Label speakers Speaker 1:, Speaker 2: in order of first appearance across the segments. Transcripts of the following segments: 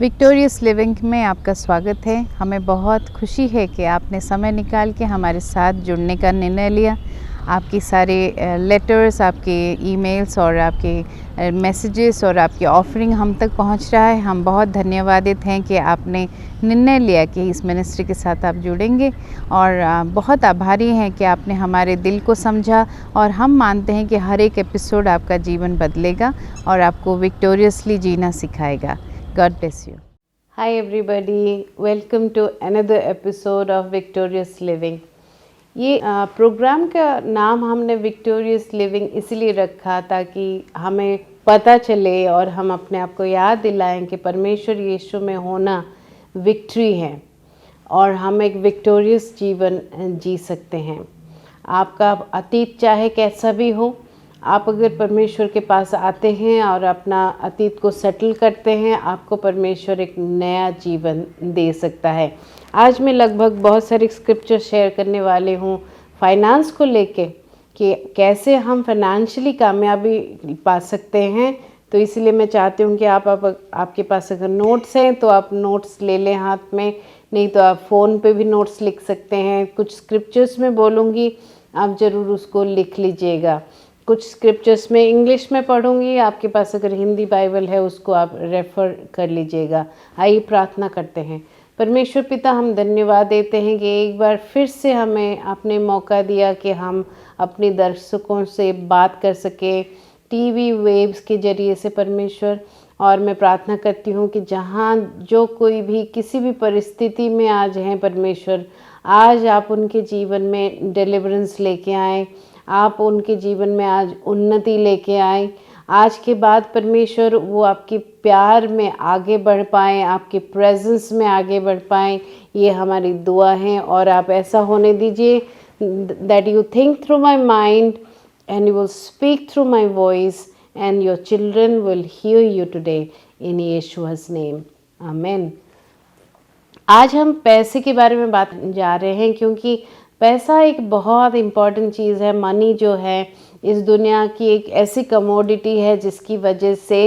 Speaker 1: Victorious living में आपका स्वागत है। हमें बहुत खुशी है कि आपने समय निकाल के हमारे साथ जुड़ने का निर्णय लिया। आपकी सारे लेटर्स, आपके ईमेल्स और आपके मैसेजेस और आपकी ऑफरिंग हम तक पहुंच रहा है। हम बहुत धन्यवादित हैं कि आपने निर्णय लिया कि इस मिनिस्ट्री के साथ आप जुड़ेंगे और बहुत आभारी हैं कि आपने हमारे दिल को समझा और हम मानते हैं कि हर एक एपिसोड आपका जीवन बदलेगा और आपको विक्टोरियसली जीना सिखाएगा। God bless you.
Speaker 2: Hi everybody, welcome to another episode of Victorious Living. ये प्रोग्राम का नाम हमने विक्टोरियस लिविंग इसलिए रखा ताकि हमें पता चले और हम अपने आप को याद दिलाएं कि परमेश्वर यीशु में होना विक्ट्री है और हम एक विक्टोरियस जीवन जी सकते हैं। आपका अतीत चाहे कैसा भी हो, आप अगर परमेश्वर के पास आते हैं और अपना अतीत को सेटल करते हैं, आपको परमेश्वर एक नया जीवन दे सकता है। आज मैं लगभग बहुत सारी स्क्रिप्चर शेयर करने वाले हूँ फाइनेंस को लेके कि कैसे हम फाइनेंशियली कामयाबी पा सकते हैं। तो इसलिए मैं चाहती हूँ कि आपके पास अगर नोट्स हैं तो आप नोट्स ले लें हाथ में, नहीं तो आप फ़ोन पे भी नोट्स लिख सकते हैं। कुछ स्क्रिप्चर्स में बोलूँगी, आप ज़रूर उसको लिख लीजिएगा। कुछ स्क्रिप्चर्स में इंग्लिश में पढ़ूंगी, आपके पास अगर हिंदी बाइबल है उसको आप रेफ़र कर लीजिएगा। आइए प्रार्थना करते हैं। परमेश्वर पिता, हम धन्यवाद देते हैं कि एक बार फिर से हमें आपने मौका दिया कि हम अपने दर्शकों से बात कर सके टीवी वेव्स के ज़रिए से परमेश्वर। और मैं प्रार्थना करती हूँ कि जहाँ जो कोई भी किसी भी परिस्थिति में आज हैं परमेश्वर, आज आप उनके जीवन में डिलीवरेंस लेके आएँ, आप उनके जीवन में आज उन्नति लेके आए। आज के बाद परमेश्वर वो आपके प्यार में आगे बढ़ पाएँ, आपके प्रेजेंस में आगे बढ़ पाएँ, ये हमारी दुआ है। और आप ऐसा होने दीजिए that you think through my mind and you will speak through my voice and your children will hear you today in Yeshua's name, amen. आज हम पैसे के बारे में बात जा रहे हैं क्योंकि पैसा एक बहुत इम्पॉर्टेंट चीज़ है। मनी जो है इस दुनिया की एक ऐसी कमोडिटी है जिसकी वजह से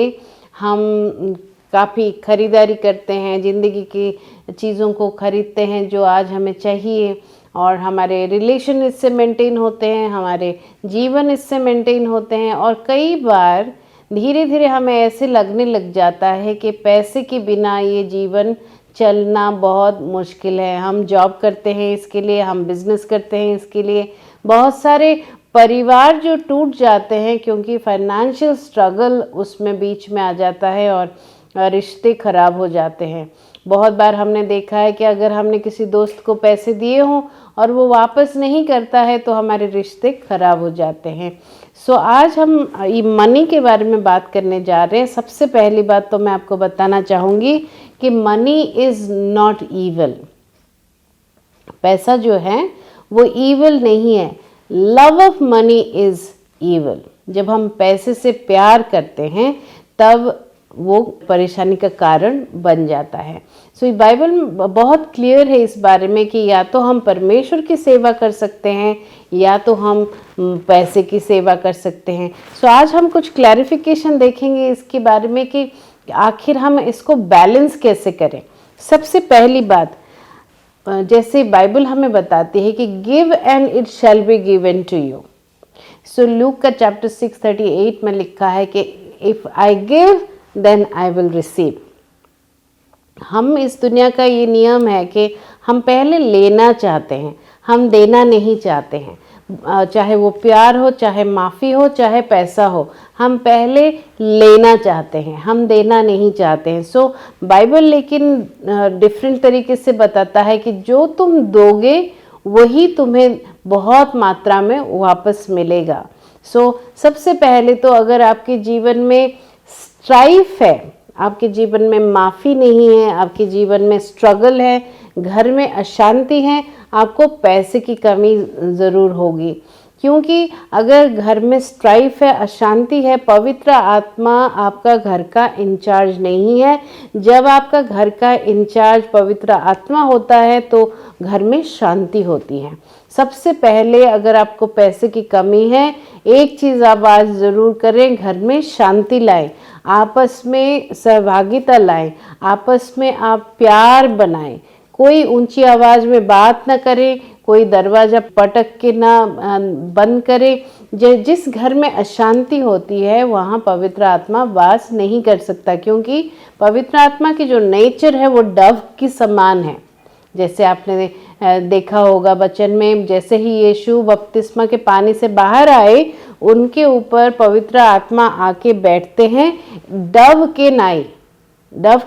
Speaker 2: हम काफ़ी ख़रीदारी करते हैं, ज़िंदगी की चीज़ों को ख़रीदते हैं जो आज हमें चाहिए, और हमारे रिलेशन इससे मेंटेन होते हैं, हमारे जीवन इससे मेंटेन होते हैं। और कई बार धीरे धीरे हमें ऐसे लगने लग जाता है कि पैसे के बिना ये जीवन चलना बहुत मुश्किल है। हम जॉब करते हैं इसके लिए, हम बिज़नेस करते हैं इसके लिए। बहुत सारे परिवार जो टूट जाते हैं क्योंकि फाइनेंशियल स्ट्रगल उसमें बीच में आ जाता है और रिश्ते ख़राब हो जाते हैं। बहुत बार हमने देखा है कि अगर हमने किसी दोस्त को पैसे दिए हों और वो वापस नहीं करता है तो हमारे रिश्ते ख़राब हो जाते हैं। सो आज हम ये मनी के बारे में बात करने जा रहे हैं। सबसे पहली बात तो मैं आपको बताना चाहूँगी कि मनी इज़ नॉट ईवल। पैसा जो है वो ईवल नहीं है। Love of money is evil. जब हम पैसे से प्यार करते हैं तब वो परेशानी का कारण बन जाता है। सो बाइबल में बहुत क्लियर है इस बारे में कि या तो हम परमेश्वर की सेवा कर सकते हैं या तो हम पैसे की सेवा कर सकते हैं। सो आज हम कुछ क्लैरिफिकेशन देखेंगे इसके बारे में कि आखिर हम इसको बैलेंस कैसे करें। सबसे पहली बात, जैसे बाइबल हमें बताती है कि give and it shall be given to you. So Luke का चैप्टर 6:38 में लिखा है कि if I give then I will receive. हम इस दुनिया का ये नियम है कि हम पहले लेना चाहते हैं, हम देना नहीं चाहते हैं। चाहे वो प्यार हो, चाहे माफ़ी हो, चाहे पैसा हो, हम पहले लेना चाहते हैं, हम देना नहीं चाहते हैं। सो बाइबल लेकिन डिफरेंट तरीके से बताता है कि जो तुम दोगे वही तुम्हें बहुत मात्रा में वापस मिलेगा। सो सबसे पहले तो अगर आपके जीवन में स्ट्राइफ है, आपके जीवन में माफ़ी नहीं है, आपके जीवन में स्ट्रगल है, घर में अशांति है, आपको पैसे की कमी ज़रूर होगी। क्योंकि अगर घर में स्ट्राइफ है, अशांति है, पवित्र आत्मा आपका घर का इंचार्ज नहीं है। जब आपका घर का इंचार्ज पवित्र आत्मा होता है तो घर में शांति होती है। सबसे पहले अगर आपको पैसे की कमी है, एक चीज़ आप आज ज़रूर करें, घर में शांति लाएं, आपस में सहभागिता लाएं, आपस में आप प्यार बनाएं। कोई ऊंची आवाज़ में बात ना करें, कोई दरवाज़ा पटक के ना बंद करे। जिस घर में अशांति होती है वहाँ पवित्र आत्मा वास नहीं कर सकता, क्योंकि पवित्र आत्मा की जो नेचर है वो डव की समान है। जैसे आपने देखा होगा वचन में, जैसे ही यीशु बपतिस्मा के पानी से बाहर आए, उनके ऊपर पवित्र आत्मा आके बैठते हैं, डव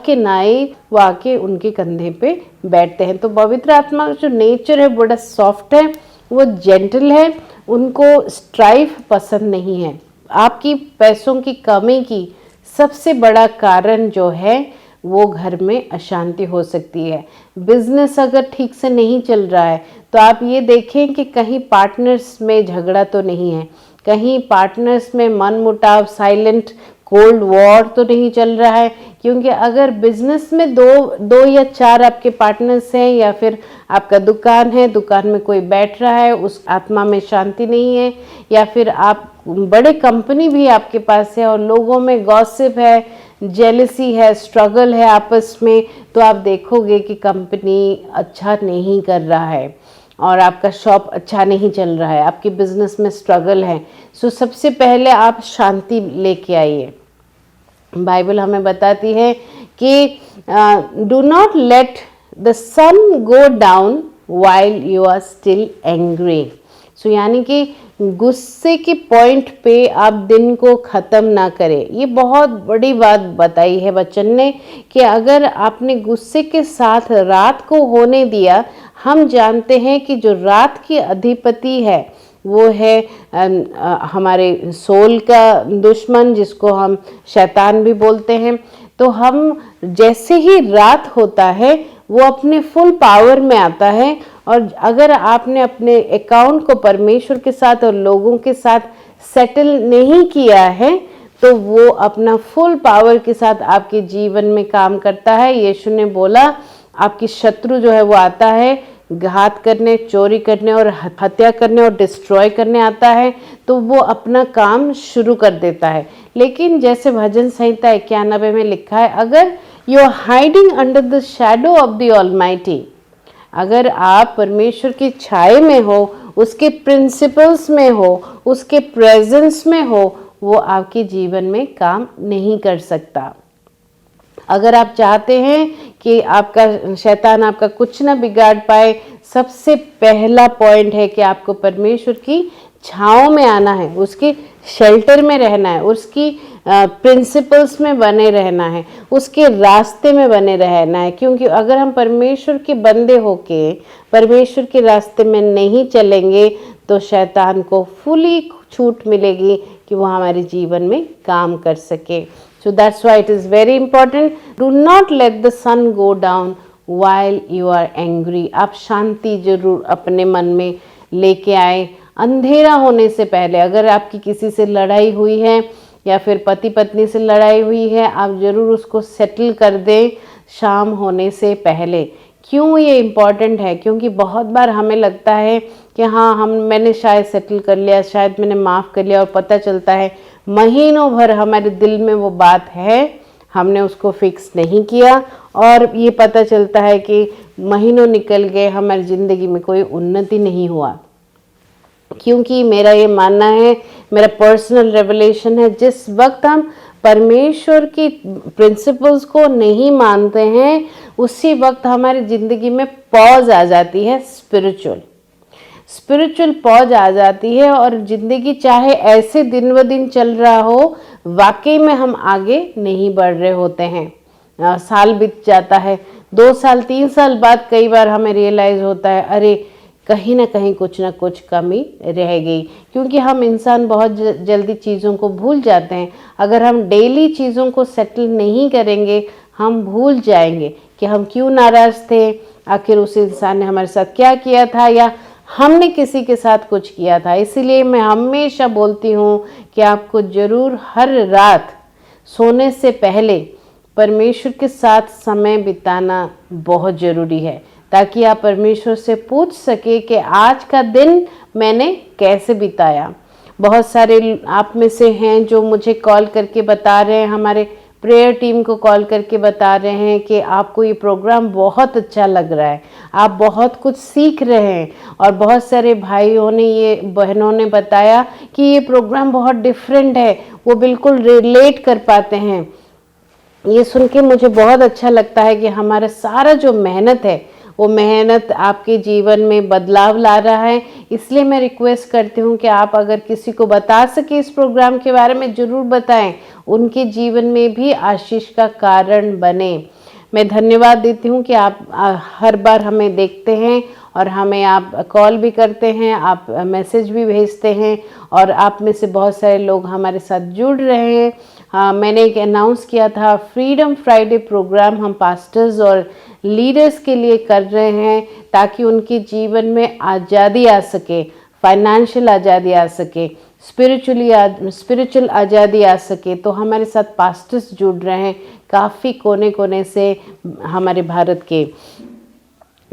Speaker 2: के नाई वो आके उनके कंधे पे बैठते हैं। तो पवित्र आत्मा का जो नेचर है बड़ा सॉफ्ट है, वो जेंटल है, उनको स्ट्राइफ पसंद नहीं है। आपकी पैसों की कमी की सबसे बड़ा कारण जो है वो घर में अशांति हो सकती है। बिजनेस अगर ठीक से नहीं चल रहा है तो आप ये देखें कि कहीं पार्टनर्स में झगड़ा तो नहीं है, कहीं पार्टनर्स में मनमुटाव, साइलेंट कोल्ड वॉर तो नहीं चल रहा है। क्योंकि अगर बिजनेस में दो या चार आपके पार्टनर्स हैं, या फिर आपका दुकान है, दुकान में कोई बैठ रहा है, उस आत्मा में शांति नहीं है, या फिर आप बड़े कंपनी भी आपके पास है और लोगों में गॉसिप है, जेलसी है, स्ट्रगल है आपस में, तो आप देखोगे कि कंपनी अच्छा नहीं कर रहा है और आपका शॉप अच्छा नहीं चल रहा है, आपकी बिजनेस में स्ट्रगल है। सो सबसे पहले आप शांति लेके आइए। बाइबल हमें बताती है कि do not let the sun go down while you are still angry. So यानी कि गुस्से के पॉइंट पे आप दिन को ख़त्म ना करें। ये बहुत बड़ी बात बताई है वचन ने कि अगर आपने गुस्से के साथ रात को होने दिया, हम जानते हैं कि जो रात की अधिपति है वो है हमारे सोल का दुश्मन, जिसको हम शैतान भी बोलते हैं। तो हम जैसे ही रात होता है वो अपने फुल पावर में आता है, और अगर आपने अपने अकाउंट को परमेश्वर के साथ और लोगों के साथ सेटल नहीं किया है तो वो अपना फुल पावर के साथ आपके जीवन में काम करता है। यीशु ने बोला आपकी शत्रु जो है वो आता है घात करने, चोरी करने और हत्या करने और डिस्ट्रॉय करने आता है, तो वो अपना काम शुरू कर देता है। लेकिन जैसे भजन संहिता 91 में लिखा है, अगर you are hiding under the shadow of the Almighty, अगर आप परमेश्वर की छाए में हो, उसके प्रिंसिपल्स में हो, उसके प्रेजेंस में हो, वो आपके जीवन में काम नहीं कर सकता। अगर आप चाहते हैं कि आपका शैतान आपका कुछ ना बिगाड़ पाए, सबसे पहला पॉइंट है कि आपको परमेश्वर की छाँव में आना है, उसके शेल्टर में रहना है, उसकी प्रिंसिपल्स में बने रहना है, उसके रास्ते में बने रहना है। क्योंकि अगर हम परमेश्वर के बंदे होके परमेश्वर के रास्ते में नहीं चलेंगे तो शैतान को फुली छूट मिलेगी कि वो हमारे जीवन में काम कर सके। So that's why it is very important. Do not let the sun go down while you are angry. आप शांति जरूर अपने मन में लेके आए अंधेरा होने से पहले। अगर आपकी किसी से लड़ाई हुई है या फिर पति पत्नी से लड़ाई हुई है, आप ज़रूर उसको सेटल कर दें शाम होने से पहले। क्यों ये इम्पॉर्टेंट है? क्योंकि बहुत बार हमें लगता है कि हाँ मैंने शायद सेटल कर लिया, शायद मैंने माफ़ कर लिया, और पता चलता है महीनों भर हमारे दिल में वो बात है, हमने उसको फिक्स नहीं किया, और ये पता चलता है कि महीनों निकल गए, हमारी ज़िंदगी में कोई उन्नति नहीं हुआ। क्योंकि मेरा ये मानना है, मेरा पर्सनल रेवलेशन है, जिस वक्त हम परमेश्वर की प्रिंसिपल्स को नहीं मानते हैं उसी वक्त हमारी ज़िंदगी में पॉज आ जाती है, स्पिरिचुअल पॉज आ जाती है, और ज़िंदगी चाहे ऐसे दिन ब दिन चल रहा हो, वाकई में हम आगे नहीं बढ़ रहे होते हैं। साल बीत जाता है, 2 साल 3 साल बाद कई बार हमें रियलाइज़ होता है अरे कहीं ना कहीं कुछ ना कुछ कमी रह गई। क्योंकि हम इंसान बहुत जल्दी चीज़ों को भूल जाते हैं। अगर हम डेली चीज़ों को सेटल नहीं करेंगे, हम भूल जाएंगे कि हम क्यों नाराज़ थे, आखिर उस इंसान ने हमारे साथ क्या किया था, या हमने किसी के साथ कुछ किया था। इसीलिए मैं हमेशा बोलती हूँ कि आपको ज़रूर हर रात सोने से पहले परमेश्वर के साथ समय बिताना बहुत ज़रूरी है। ताकि आप परमेश्वर से पूछ सके कि आज का दिन मैंने कैसे बिताया। बहुत सारे आप में से हैं जो मुझे कॉल करके बता रहे हैं, हमारे प्रेयर टीम को कॉल करके बता रहे हैं कि आपको ये प्रोग्राम बहुत अच्छा लग रहा है, आप बहुत कुछ सीख रहे हैं। और बहुत सारे भाइयों ने, ये बहनों ने बताया कि ये प्रोग्राम बहुत डिफरेंट है, वो बिल्कुल रिलेट कर पाते हैं। ये सुन के मुझे बहुत अच्छा लगता है कि हमारा सारा जो मेहनत है वो मेहनत आपके जीवन में बदलाव ला रहा है। इसलिए मैं रिक्वेस्ट करती हूँ कि आप अगर किसी को बता सके इस प्रोग्राम के बारे में, ज़रूर बताएं, उनके जीवन में भी आशीष का कारण बने। मैं धन्यवाद देती हूँ कि आप हर बार हमें देखते हैं और हमें आप कॉल भी करते हैं, आप मैसेज भी भेजते हैं और आप में से बहुत सारे लोग हमारे साथ जुड़ रहे हैं। मैंने एक अनाउंस किया था, फ्रीडम फ्राइडे प्रोग्राम हम पास्टर्स और लीडर्स के लिए कर रहे हैं ताकि उनके जीवन में आज़ादी आ सके, फाइनेंशियल आज़ादी आ सके, स्पिरिचुअल आज़ादी आ सके। तो हमारे साथ पास्टर्स जुड़ रहे हैं काफ़ी कोने कोने से हमारे भारत के।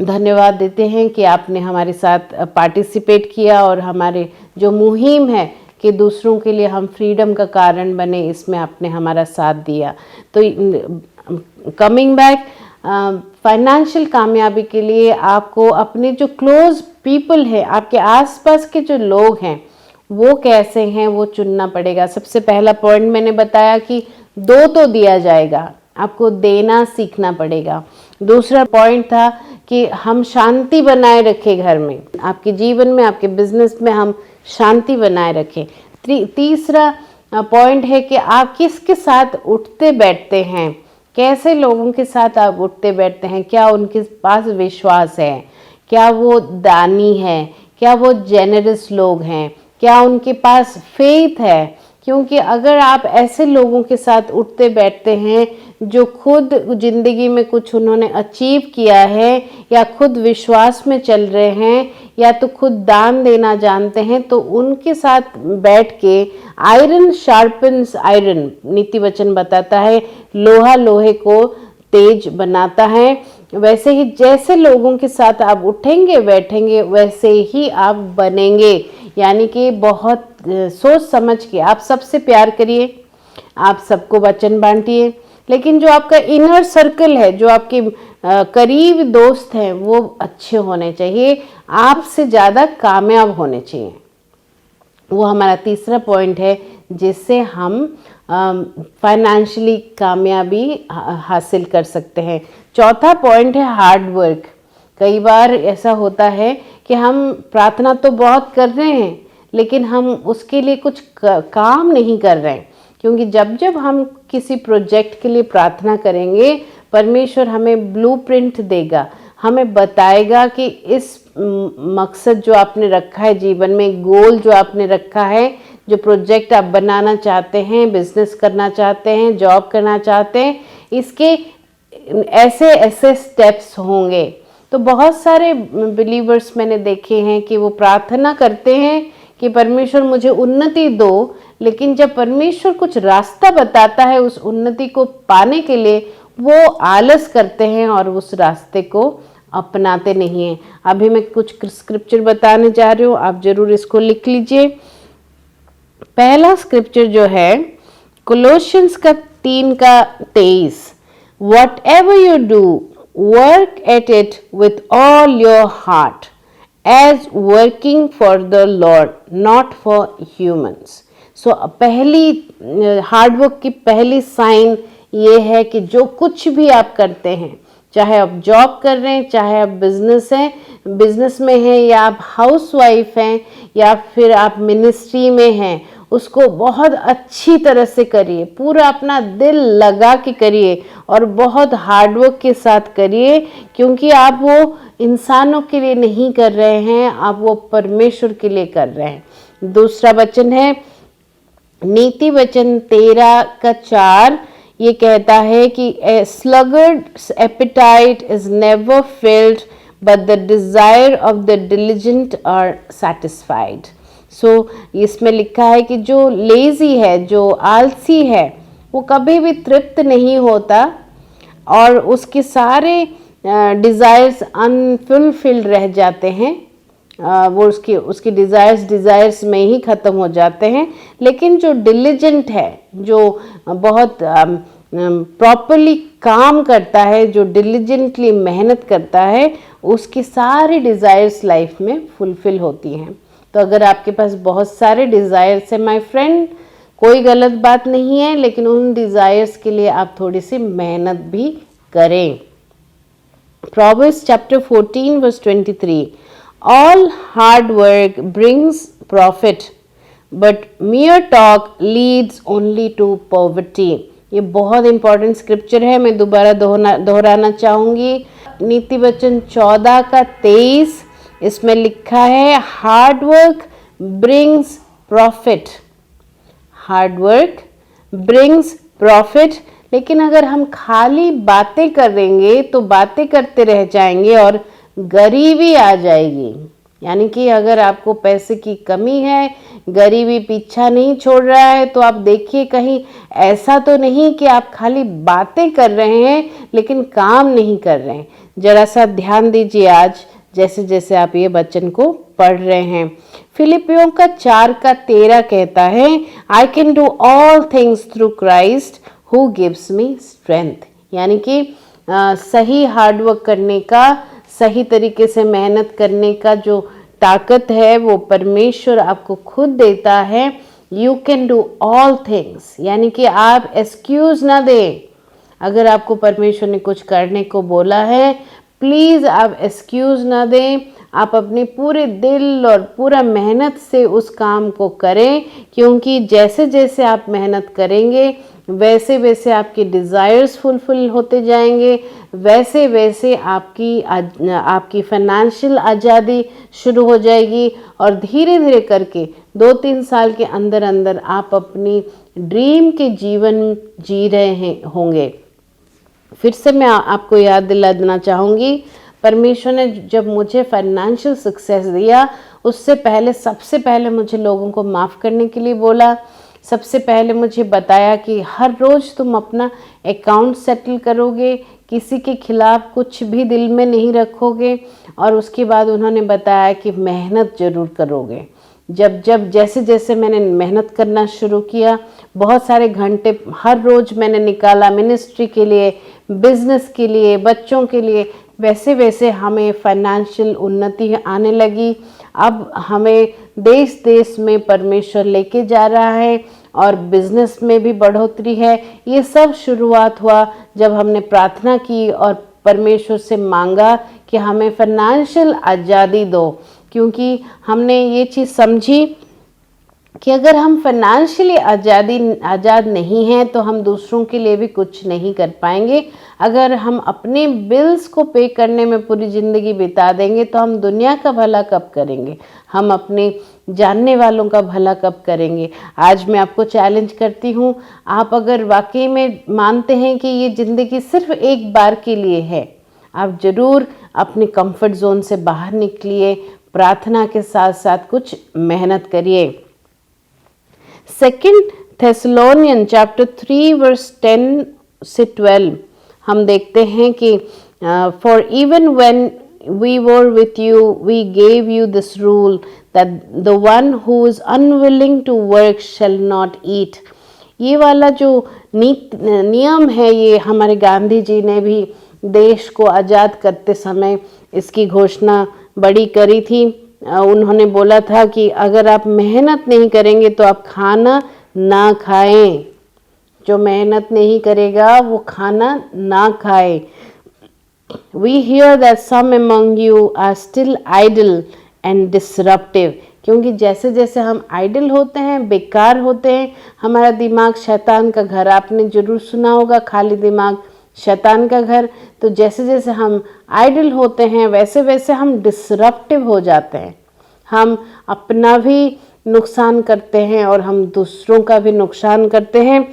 Speaker 2: धन्यवाद देते हैं कि आपने हमारे साथ पार्टिसिपेट किया और हमारे जो मुहिम है कि दूसरों के लिए हम फ्रीडम का कारण बने, इसमें आपने हमारा साथ दिया। तो कमिंग बैक, फाइनेंशियल कामयाबी के लिए आपको अपने जो क्लोज पीपल है, आपके आसपास के जो लोग हैं वो कैसे हैं वो चुनना पड़ेगा। सबसे पहला पॉइंट मैंने बताया कि दो तो दिया जाएगा, आपको देना सीखना पड़ेगा। दूसरा पॉइंट था कि हम शांति बनाए रखें घर में, आपके जीवन में, आपके बिजनेस में हम शांति बनाए रखें। तीसरा पॉइंट है कि आप किसके साथ उठते बैठते हैं, कैसे लोगों के साथ आप उठते बैठते हैं, क्या उनके पास विश्वास है, क्या वो दानी है, क्या वो जेनरस लोग हैं, क्या उनके पास फेथ है। क्योंकि अगर आप ऐसे लोगों के साथ उठते बैठते हैं जो खुद ज़िंदगी में कुछ उन्होंने अचीव किया है या खुद विश्वास में चल रहे हैं या तो खुद दान देना जानते हैं, तो उनके साथ बैठ के आयरन शार्पन्स आयरन, नीति वचन बताता है, लोहा लोहे को तेज बनाता है। वैसे ही जैसे लोगों के साथ आप उठेंगे बैठेंगे वैसे ही आप बनेंगे। यानी कि बहुत सोच समझ के आप सबसे प्यार करिए, आप सबको वचन बांटिए, लेकिन जो आपका इनर सर्कल है, जो आपके करीब दोस्त हैं, वो अच्छे होने चाहिए, आपसे ज़्यादा कामयाब होने चाहिए। वो हमारा तीसरा पॉइंट है जिससे हम फाइनेंशियली कामयाबी हासिल कर सकते हैं। चौथा पॉइंट है हार्ड वर्क। कई बार ऐसा होता है कि हम प्रार्थना तो बहुत कर रहे हैं लेकिन हम उसके लिए कुछ काम नहीं कर रहे हैं, क्योंकि जब जब हम किसी प्रोजेक्ट के लिए प्रार्थना करेंगे, परमेश्वर हमें ब्लूप्रिंट देगा, हमें बताएगा कि इस मकसद जो आपने रखा है जीवन में, गोल जो आपने रखा है, जो प्रोजेक्ट आप बनाना चाहते हैं, बिजनेस करना चाहते हैं, जॉब करना चाहते हैं, इसके ऐसे ऐसे स्टेप्स होंगे। तो बहुत सारे बिलीवर्स मैंने देखे हैं कि वो प्रार्थना करते हैं कि परमेश्वर मुझे उन्नति दो, लेकिन जब परमेश्वर कुछ रास्ता बताता है उस उन्नति को पाने के लिए, वो आलस करते हैं और उस रास्ते को अपनाते नहीं हैं। अभी मैं कुछ स्क्रिप्चर बताने जा रही हूँ, आप जरूर इसको लिख लीजिए। पहला स्क्रिप्चर जो है कोलोशियंस का 3:23, Whatever you do, work at it with all your heart, as working for the Lord, not for humans. So पहली हार्डवर्क की पहली साइन ये है कि जो कुछ भी आप करते हैं, चाहे आप जॉब कर रहे हैं, चाहे आप बिजनेस में हैं, या आप हाउसवाइफ हैं, या फिर आप मिनिस्ट्री में हैं, उसको बहुत अच्छी तरह से करिए, पूरा अपना दिल लगा के करिए और बहुत हार्डवर्क के साथ करिए, क्योंकि आप वो इंसानों के लिए नहीं कर रहे हैं, आप वो परमेश्वर के लिए कर रहे हैं। दूसरा वचन है नीति वचन 13:4, ये कहता है कि sluggard's appetite is never filled but the desire of the diligent are satisfied. सो इसमें लिखा है कि जो लेजी है, जो आलसी है, वो कभी भी तृप्त नहीं होता और उसके सारे डिज़ायर्स अनफुलफिल्ड रह जाते हैं, वो उसकी डिज़ायर्स में ही ख़त्म हो जाते हैं। लेकिन जो डिलिजेंट है, जो बहुत प्रॉपरली काम करता है, जो डिलिजेंटली मेहनत करता है, उसकी सारी डिज़ायर्स लाइफ में फुलफिल होती हैं। तो अगर आपके पास बहुत सारे डिज़ायर्स हैं माय फ्रेंड, कोई गलत बात नहीं है, लेकिन उन डिज़ायर्स के लिए आप थोड़ी सी मेहनत भी करें। Proverbs chapter 14 verse 23, all hard work brings profit, but mere talk leads only to poverty। ये बहुत इंपॉर्टेंट स्क्रिप्चर है, मैं दोबारा दोहराना चाहूँगी। नीति वचन 14 का 23, इसमें लिखा है hard work brings profit, hard work brings profit. लेकिन अगर हम खाली बातें करेंगे तो बातें करते रह जाएंगे और गरीबी आ जाएगी। यानी कि अगर आपको पैसे की कमी है, गरीबी पीछा नहीं छोड़ रहा है, तो आप देखिए कहीं ऐसा तो नहीं कि आप खाली बातें कर रहे हैं लेकिन काम नहीं कर रहे हैं। जरा सा ध्यान दीजिए आज जैसे जैसे आप ये वचन को पढ़ रहे हैं। फिलिपियों का 4 का 13 कहता है, I can do all things through Christ who gives me strength. यानी कि सही हार्डवर्क करने का, सही तरीके से मेहनत करने का जो ताकत है वो परमेश्वर आपको खुद देता है। You can do all things, यानी कि आप एक्सक्यूज ना दें। अगर आपको परमेश्वर ने कुछ करने को बोला है, प्लीज़ आप एक्सक्यूज ना दें। आप अपने पूरे दिल और पूरा मेहनत से उस काम को करें, क्योंकि जैसे जैसे आप मेहनत करेंगे वैसे वैसे आपके डिज़ायर्स फुलफिल होते जाएंगे, वैसे वैसे आपकी फाइनेंशियल आज़ादी शुरू हो जाएगी और धीरे धीरे करके 2-3 साल के अंदर अंदर आप अपनी ड्रीम के जीवन जी रहे होंगे। फिर से मैं आपको याद दिला देना चाहूँगी, परमेश्वर ने जब मुझे फाइनेंशियल सक्सेस दिया, उससे पहले सबसे पहले मुझे लोगों को माफ़ करने के लिए बोला। सबसे पहले मुझे बताया कि हर रोज़ तुम अपना अकाउंट सेटल करोगे, किसी के खिलाफ कुछ भी दिल में नहीं रखोगे, और उसके बाद उन्होंने बताया कि मेहनत ज़रूर करोगे। जब जैसे जैसे मैंने मेहनत करना शुरू किया, बहुत सारे घंटे हर रोज़ मैंने निकाला मिनिस्ट्री के लिए, बिजनेस के लिए, बच्चों के लिए, वैसे वैसे हमें फाइनेंशियल उन्नति आने लगी। अब हमें देश देश में परमेश्वर लेके जा रहा है और बिजनेस में भी बढ़ोतरी है। ये सब शुरुआत हुआ जब हमने प्रार्थना की और परमेश्वर से मांगा कि हमें फाइनेंशियल आज़ादी दो, क्योंकि हमने ये चीज़ समझी कि अगर हम फाइनेंशियली आज़ाद नहीं हैं तो हम दूसरों के लिए भी कुछ नहीं कर पाएंगे। अगर हम अपने बिल्स को पे करने में पूरी ज़िंदगी बिता देंगे तो हम दुनिया का भला कब करेंगे, हम अपने जानने वालों का भला कब करेंगे। आज मैं आपको चैलेंज करती हूँ, आप अगर वाकई में मानते हैं कि ये ज़िंदगी सिर्फ एक बार के लिए है, आप ज़रूर अपने कंफर्ट जोन से बाहर निकलिए, प्रार्थना के साथ साथ कुछ मेहनत करिए। 2 थेसलोनियन चैप्टर 3 वर्स 10 से 12 हम देखते हैं कि for even when we were with you we gave you this rule that the one who is unwilling to work shall not eat. ये वाला जो नियम है, ये हमारे गांधी जी ने भी देश को आज़ाद करते समय इसकी घोषणा बड़ी करी थी। उन्होंने बोला था कि अगर आप मेहनत नहीं करेंगे तो आप खाना ना खाएं। जो मेहनत नहीं करेगा वो खाना ना खाए। We hear that some among you are still idle and disruptive। क्योंकि जैसे जैसे हम आइडल होते हैं, बेकार होते हैं, हमारा दिमाग शैतान का घर, आपने जरूर सुना होगा खाली दिमाग शैतान का घर। तो जैसे जैसे हम आइडल होते हैं वैसे वैसे हम डिसरप्टिव हो जाते हैं। हम अपना भी नुकसान करते हैं और हम दूसरों का भी नुकसान करते हैं।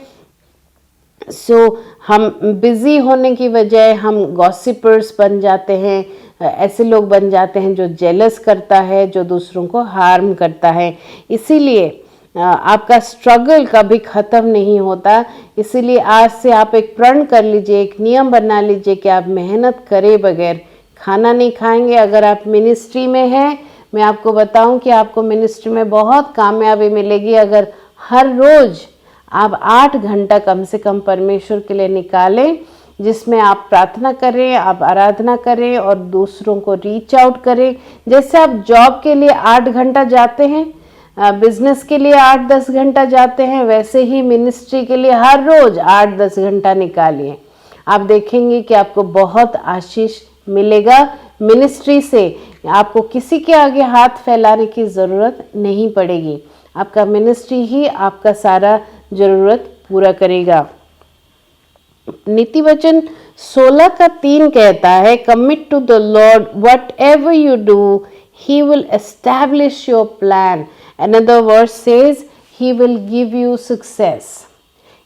Speaker 2: हम बिज़ी होने की वजह हम गॉसिपर्स बन जाते हैं, ऐसे लोग बन जाते हैं जो जेलस करता है, जो दूसरों को हार्म करता है। इसीलिए आपका स्ट्रगल कभी ख़त्म नहीं होता। इसीलिए आज से आप एक प्रण कर लीजिए, एक नियम बना लीजिए कि आप मेहनत करे बगैर खाना नहीं खाएंगे। अगर आप मिनिस्ट्री में हैं, मैं आपको बताऊं कि आपको मिनिस्ट्री में बहुत कामयाबी मिलेगी अगर हर रोज़ आप 8 घंटा कम से कम परमेश्वर के लिए निकालें, जिसमें आप प्रार्थना करें, आप आराधना करें और दूसरों को रीच आउट करें। जैसे आप जॉब के लिए 8 घंटा जाते हैं, बिजनेस के लिए 8-10 घंटा जाते हैं, वैसे ही मिनिस्ट्री के लिए हर रोज़ 8-10 घंटा निकालिए। आप देखेंगे कि आपको बहुत आशीष मिलेगा मिनिस्ट्री से। आपको किसी के आगे हाथ फैलाने की ज़रूरत नहीं पड़ेगी। आपका मिनिस्ट्री ही आपका सारा ज़रूरत पूरा करेगा। नीति वचन 16:3 कहता है, commit to the Lord whatever you do, he will establish your plan. Another verse says, he will give you success.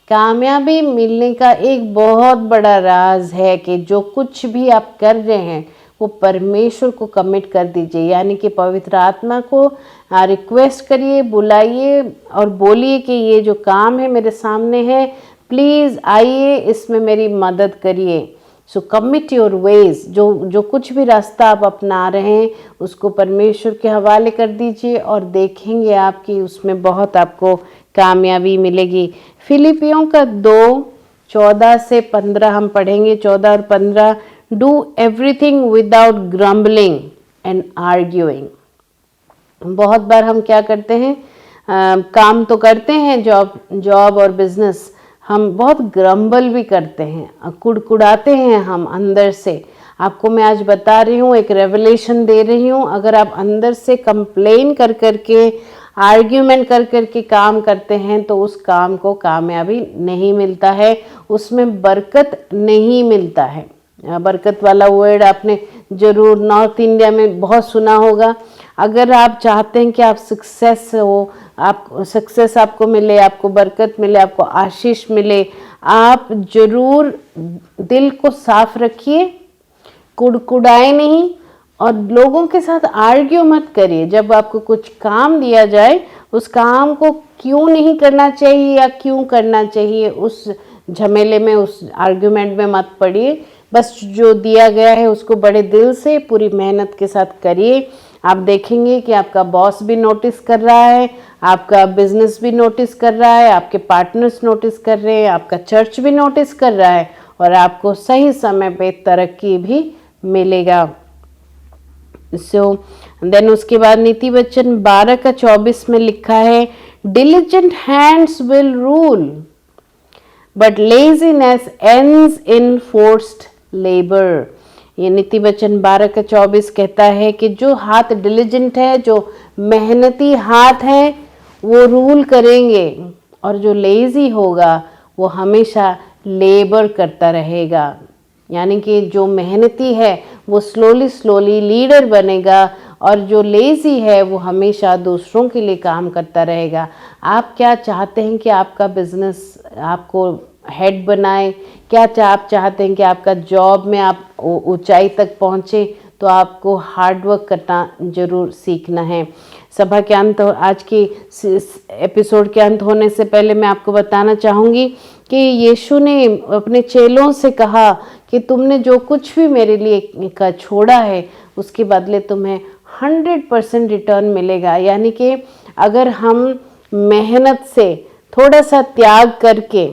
Speaker 2: कामयाबी मिलने का एक बहुत बड़ा राज है कि जो कुछ भी आप कर रहे हैं वो परमेश्वर को कमिट कर दीजिए, यानी कि पवित्र आत्मा को रिक्वेस्ट करिए, बुलाइए और बोलिए कि ये जो काम है मेरे सामने है, प्लीज़ आइए, इसमें मेरी मदद करिए। सो कमिट योर वेज, जो कुछ भी रास्ता आप अपना रहे हैं उसको परमेश्वर के हवाले कर दीजिए और देखेंगे आपकी उसमें बहुत आपको कामयाबी मिलेगी। फिलिपियों का 2:14-15 हम पढ़ेंगे, 14 और 15। Do everything without grumbling and arguing. बहुत बार हम क्या करते हैं, काम तो करते हैं, जॉब और बिजनेस, हम बहुत ग्रम्बल भी करते हैं, कुड़कुड़ाते हैं हम अंदर से। आपको मैं आज बता रही हूँ, एक रेवलेशन दे रही हूँ, अगर आप अंदर से कंप्लेन कर करके, आर्ग्यूमेंट कर करके काम करते हैं तो उस काम को कामयाबी नहीं मिलता है, उसमें बरकत नहीं मिलता है। बरकत वाला वर्ड आपने ज़रूर नॉर्थ इंडिया में बहुत सुना होगा। अगर आप चाहते हैं कि आप सक्सेस हो, आप सक्सेस आपको मिले, आपको बरकत मिले, आपको आशीष मिले, आप ज़रूर दिल को साफ रखिए, कुड़कुड़ाए नहीं और लोगों के साथ आर्ग्यू मत करिए। जब आपको कुछ काम दिया जाए उस काम को क्यों नहीं करना चाहिए या क्यों करना चाहिए, उस झमेले में, उस आर्ग्यूमेंट में मत पड़िए। बस जो दिया गया है उसको बड़े दिल से पूरी मेहनत के साथ करिए। आप देखेंगे कि आपका बॉस भी नोटिस कर रहा है, आपका बिजनेस भी नोटिस कर रहा है, आपके पार्टनर्स नोटिस कर रहे हैं, आपका चर्च भी नोटिस कर रहा है और आपको सही समय पे तरक्की भी मिलेगा। देन उसके बाद नीति वचन 12:24 में लिखा है, diligent hands will rule but laziness ends in forced labour. ये नीति वचन 12:24 कहता है कि जो हाथ डिलिजेंट है, जो मेहनती हाथ है, वो रूल करेंगे और जो लेजी होगा वो हमेशा लेबर करता रहेगा। यानी कि जो मेहनती है वो स्लोली लीडर बनेगा और जो लेजी है वो हमेशा दूसरों के लिए काम करता रहेगा। आप क्या चाहते हैं कि आपका बिजनेस आपको हेड बनाए? क्या आप चाहते हैं कि आपका जॉब में आप ऊंचाई तक पहुँचे? तो आपको हार्ड वर्क करना ज़रूर सीखना है। सभा के अंत, आज की एपिसोड के अंत होने से पहले मैं आपको बताना चाहूँगी कि यीशु ने अपने चेलों से कहा कि तुमने जो कुछ भी मेरे लिए का छोड़ा है उसके बदले तुम्हें 100% रिटर्न मिलेगा। यानी कि अगर हम मेहनत से थोड़ा सा त्याग करके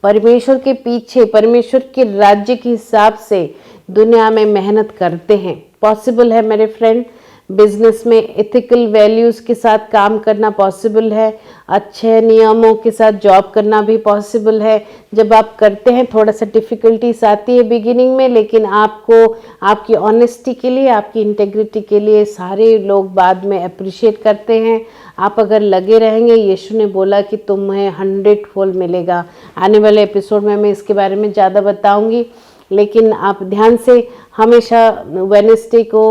Speaker 2: परमेश्वर के पीछे, परमेश्वर के राज्य के हिसाब से दुनिया में मेहनत करते हैं, पॉसिबल है मेरे फ्रेंड। बिजनेस में एथिकल वैल्यूज़ के साथ काम करना पॉसिबल है, अच्छे नियमों के साथ जॉब करना भी पॉसिबल है। जब आप करते हैं थोड़ा सा डिफ़िकल्टीज आती है बिगिनिंग में, लेकिन आपको आपकी ऑनेस्टी के लिए, आपकी इंटेग्रिटी के लिए सारे लोग बाद में अप्रिशिएट करते हैं। आप अगर लगे रहेंगे, यीशु ने बोला कि तुम्हें 100-fold मिलेगा। आने वाले एपिसोड में मैं इसके बारे में ज़्यादा बताऊँगी, लेकिन आप ध्यान से हमेशा वेडनेसडे को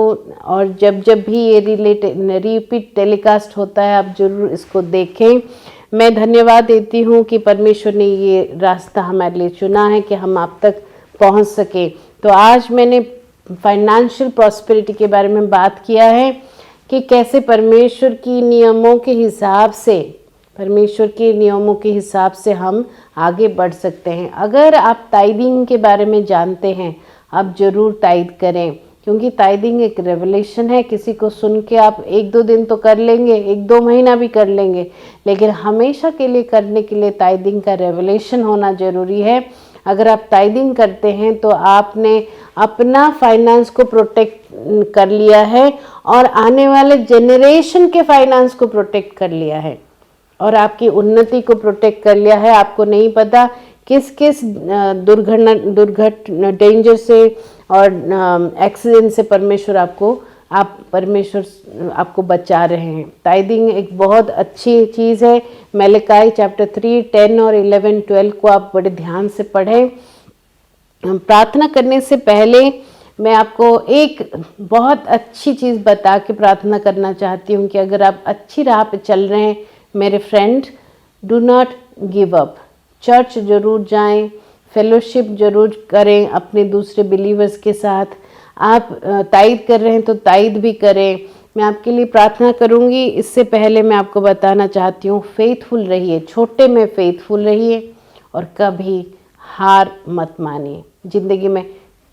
Speaker 2: और जब भी ये रिपीट टेलीकास्ट होता है आप ज़रूर इसको देखें। मैं धन्यवाद देती हूँ कि परमेश्वर ने ये रास्ता हमारे लिए चुना है कि हम आप तक पहुँच सके। तो आज मैंने फाइनेंशियल प्रॉस्पेरिटी के बारे में बात किया है कि कैसे परमेश्वर के नियमों के हिसाब से हम आगे बढ़ सकते हैं। अगर आप टाइदिंग के बारे में जानते हैं, आप ज़रूर टाइद करें, क्योंकि टाइदिंग एक रेवलेशन है। किसी को सुन के आप 1-2 दिन तो कर लेंगे, 1-2 महीना भी कर लेंगे, लेकिन हमेशा के लिए करने के लिए टाइदिंग का रेवलेशन होना ज़रूरी है। अगर आप टाइदिंग करते हैं तो आपने अपना फाइनेंस को प्रोटेक्ट कर लिया है और आने वाले जनरेशन के फाइनेंस को प्रोटेक्ट कर लिया है और आपकी उन्नति को प्रोटेक्ट कर लिया है। आपको नहीं पता किस किस दुर्घटना डेंजर से और एक्सीडेंट से परमेश्वर आपको बचा रहे हैं। टाइदिंग एक बहुत अच्छी चीज़ है। मलकी चैप्टर 3, 10 और 11, 12 को आप बड़े ध्यान से पढ़ें। प्रार्थना करने से पहले मैं आपको एक बहुत अच्छी चीज़ बता के प्रार्थना करना चाहती हूँ कि अगर आप अच्छी राह पे चल रहे हैं मेरे friend, do not give up. Church ज़रूर जाएं, फेलोशिप ज़रूर करें अपने दूसरे बिलीवर्स के साथ। आप टाइद कर रहे हैं तो टाइद भी करें। मैं आपके लिए प्रार्थना करूंगी। इससे पहले मैं आपको बताना चाहती हूँ, फेथफुल रहिए, छोटे में फेथफुल रहिए और कभी हार मत मानिए। ज़िंदगी में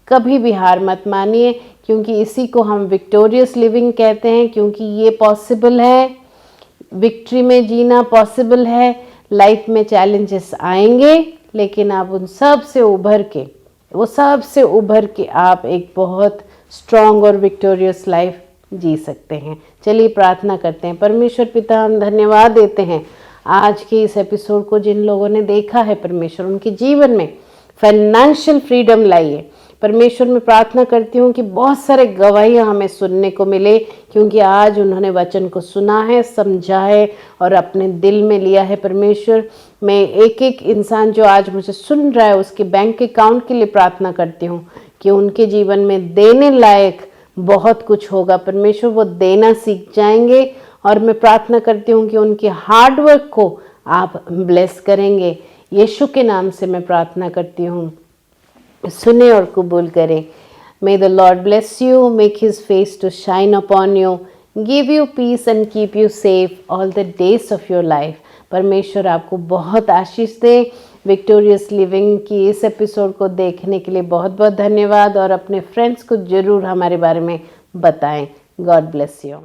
Speaker 2: कभी भी हार मत मानिए, क्योंकि इसी को हम विक्टोरियस लिविंग कहते हैं, क्योंकि ये पॉसिबल है। विक्ट्री में जीना पॉसिबल है। लाइफ में चैलेंजेस आएंगे, लेकिन आप उन सब से उभर के आप एक बहुत स्ट्रॉन्ग और विक्टोरियस लाइफ जी सकते हैं। चलिए प्रार्थना करते हैं। परमेश्वर पिता, हम धन्यवाद देते हैं आज के इस एपिसोड को जिन लोगों ने देखा है। परमेश्वर उनके जीवन में फाइनेंशियल फ्रीडम लाइए। परमेश्वर में प्रार्थना करती हूँ कि बहुत सारे गवाहियाँ हमें सुनने को मिले, क्योंकि आज उन्होंने वचन को सुना है, समझा है और अपने दिल में लिया है। परमेश्वर, मैं एक एक इंसान जो आज मुझे सुन रहा है उसके बैंक अकाउंट के लिए प्रार्थना करती हूँ कि उनके जीवन में देने लायक बहुत कुछ होगा। परमेश्वर, वो देना सीख जाएंगे और मैं प्रार्थना करती हूँ कि उनके हार्डवर्क को आप ब्लेस करेंगे। यीशु के नाम से मैं प्रार्थना करती हूँ, सुने और कबूल करें। May the Lord bless you, make his face to shine upon you, give you peace and keep you safe all the days of your life. परमेश्वर आपको बहुत आशीष दे। विक्टोरियस लिविंग की इस एपिसोड को देखने के लिए बहुत बहुत धन्यवाद और अपने फ्रेंड्स को ज़रूर हमारे बारे में बताएं। God bless you.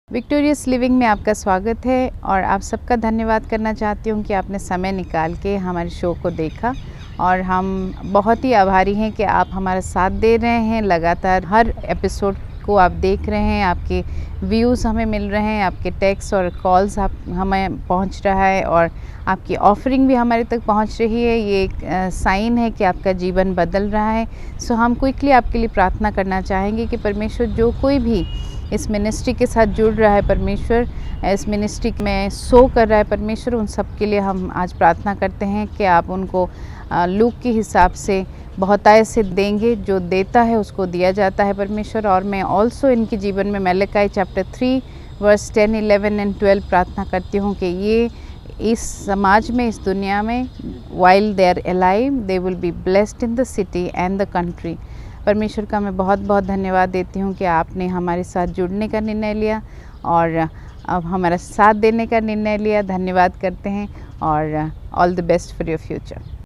Speaker 1: Victorious living में आपका स्वागत है और आप सबका धन्यवाद करना चाहती हूँ कि आपने समय निकाल के हमारे शो को देखा और हम बहुत ही आभारी हैं कि आप हमारा साथ दे रहे हैं। लगातार हर एपिसोड को आप देख रहे हैं, आपके व्यूज़ हमें मिल रहे हैं, आपके टेक्स्ट और कॉल्स हमें पहुंच रहा है और आपकी ऑफरिंग भी हमारे तक पहुंच रही है। ये एक साइन है कि आपका जीवन बदल रहा है। सो हम क्विकली आपके लिए प्रार्थना करना चाहेंगे कि परमेश्वर, जो कोई भी इस मिनिस्ट्री के साथ जुड़ रहा है, परमेश्वर इस मिनिस्ट्री में सो कर रहा है, परमेश्वर उन सब के लिए हम आज प्रार्थना करते हैं कि आप उनको लूक के हिसाब से बहुतायत से देंगे। जो देता है उसको दिया जाता है परमेश्वर। और मैं ऑल्सो इनके जीवन में मलकी चैप्टर 3 वर्स 10, 11 एंड 12 प्रार्थना करती हूँ कि ये इस समाज में, इस दुनिया में, while they are alive they will be blessed in the city and the country. परमेश्वर का मैं बहुत बहुत धन्यवाद देती हूँ कि आपने हमारे साथ जुड़ने का निर्णय लिया और अब हमारा साथ देने का निर्णय लिया। धन्यवाद करते हैं और all the best for your future.